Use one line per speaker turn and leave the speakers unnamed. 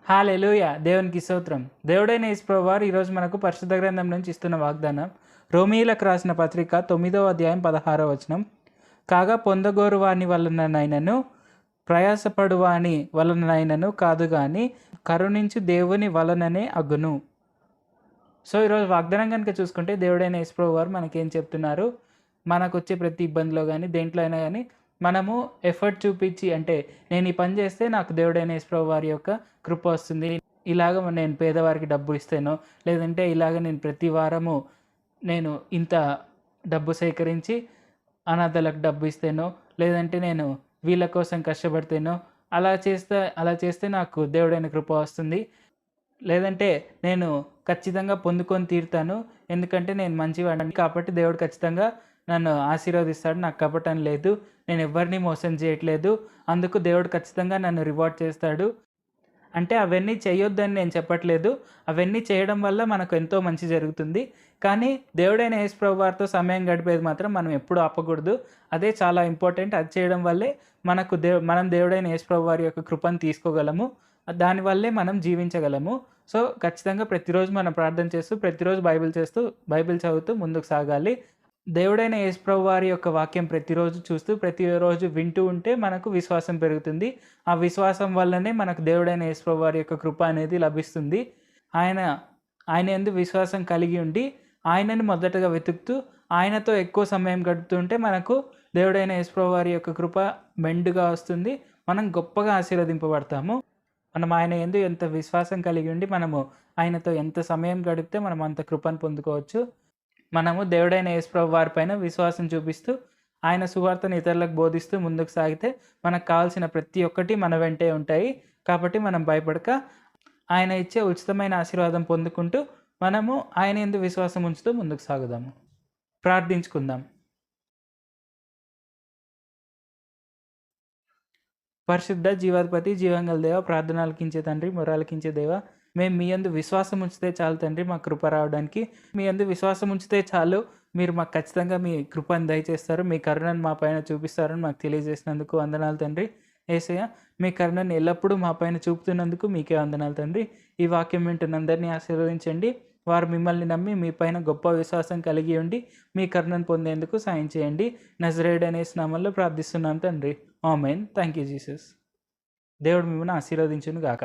హల్లెలూయా! దేవునికి స్తోత్రం. దేవుడైన యేసు ప్రభువారు ఈరోజు మనకు పరిశుద్ధ గ్రంథం నుంచి ఇస్తున్న వాగ్దానం, రోమీయులకు రాసిన పత్రిక 9వ అధ్యాయం 16వ వచనం. కాగా పొందగోరు వాని వలననైనను ప్రయాసపడు వాని వలననైనను కాదు గాని కరుణించు దేవుని వలననే అగును. సో, ఈరోజు వాగ్దానం కనుక చూసుకుంటే దేవుడైన యేసు ప్రభువారు మనకేం చెప్తున్నారు, మనకొచ్చే ప్రతి ఇబ్బందిలో గానీ, దేంట్లో అయినా గానీ మనము ఎఫర్ట్ చూపించి, అంటే నేను ఈ పని చేస్తే నాకు దేవుడైన యేసు ప్రభువారి యొక్క కృప వస్తుంది. ఇలాగ నేను పేదవారికి డబ్బు ఇస్తేనో, లేదంటే ఇలాగ నేను ప్రతి వారము నేను ఇంత డబ్బు సేకరించి అనాథలకు డబ్బు ఇస్తేనో, లేదంటే నేను వీళ్ళ కోసం కష్టపడితేనో, అలా చేస్తే నాకు దేవుడైన కృప వస్తుంది. లేదంటే నేను ఖచ్చితంగా పొందుకొని తీరుతాను. ఎందుకంటే నేను మంచివాడిని కాబట్టి దేవుడు ఖచ్చితంగా నన్ను ఆశీర్వదిస్తాడు. నాకు కపటం లేదు. నేను ఎవ్వరిని మోసం చేయట్లేదు. అందుకు దేవుడు ఖచ్చితంగా నన్ను రివార్డ్ చేస్తాడు. అంటే అవన్నీ చేయొద్దని నేను చెప్పట్లేదు. అవన్నీ చేయడం వల్ల మనకు ఎంతో మంచి జరుగుతుంది. కానీ దేవుడైన యేసు ప్రభువారితో సమయం గడిపేది మాత్రం మనం ఎప్పుడూ ఆపకూడదు. అదే చాలా ఇంపార్టెంట్. అది చేయడం వల్లే మనకు మనం దేవుడైన యేసు ప్రభువారి యొక్క కృపను తీసుకోగలము. దానివల్లే మనం జీవించగలము. సో, ఖచ్చితంగా ప్రతిరోజు మనం ప్రార్థన చేస్తూ, ప్రతిరోజు బైబిల్ చదువుతూ ముందుకు సాగాలి. దేవుడైన యేసు ప్రభువారి యొక్క వాక్యం ప్రతిరోజు చూస్తూ, ప్రతిరోజు వింటూ ఉంటే మనకు విశ్వాసం పెరుగుతుంది. ఆ విశ్వాసం వల్లనే మనకు దేవుడైన యేసు ప్రభువారి యొక్క కృప అనేది లభిస్తుంది. ఆయన యందు విశ్వాసం కలిగి ఉండి, ఆయనని మొదటగా వెతుకుతూ, ఆయనతో ఎక్కువ సమయం గడుపుతుంటే మనకు దేవుడైన యేసు ప్రభువారి యొక్క కృప మెండుగా వస్తుంది. మనం గొప్పగా ఆశీర్వదింపబడతాము. మనం ఆయన యందు ఎంత విశ్వాసం కలిగి ఉండి, మనము ఆయనతో ఎంత సమయం గడిపితే మనం అంత కృపను పొందుకోవచ్చు. మనము దేవుడైన యేసు ప్రభువారి పైన విశ్వాసం చూపిస్తూ, ఆయన సువార్తను ఇతరులకు బోధిస్తూ ముందుకు సాగితే మనకు కావాల్సిన ప్రతి ఒక్కటి మన వెంటే ఉంటాయి. కాబట్టి మనం భయపడక ఆయన ఇచ్చే ఉచితమైన ఆశీర్వాదం పొందుకుంటూ, మనము ఆయన యందు విశ్వాసం ఉంచుతూ ముందుకు సాగుదాము. ప్రార్థించుకుందాం. పరిశుద్ధ జీవాధిపతి, జీవంగల దేవ, ప్రార్థన ఆలకించే తండ్రి, మొర్రాలకించే దేవ, మేము మీ యందు విశ్వాసం ఉంచితే చాలు తండ్రి మాకు కృప రావడానికి. మీ యందు విశ్వాసం ఉంచితే చాలు, మీరు మాకు ఖచ్చితంగా మీ కృపను దయచేస్తారు, మీ కరుణను మా పైన చూపిస్తారని మాకు తెలియజేసినందుకు వందనాలు తండ్రి. యేసయ్య, మీ కరుణను ఎల్లప్పుడూ మా పైన చూపుతున్నందుకు మీకే వందనాలు తండ్రి. ఈ వాక్యం వింటున్న అందరినీ ఆశీర్వదించండి. వారు మిమ్మల్ని నమ్మి మీ పైన గొప్ప విశ్వాసం కలిగి ఉండి మీ కరుణను పొందేందుకు సాయం చేయండి. నజరేయుడైన యేసు నామములో ప్రార్థిస్తున్నాం తండ్రి. ఆమేన్. Thank you Jesus. దేవుడు మిమ్మల్ని ఆశీర్వదించును గాక.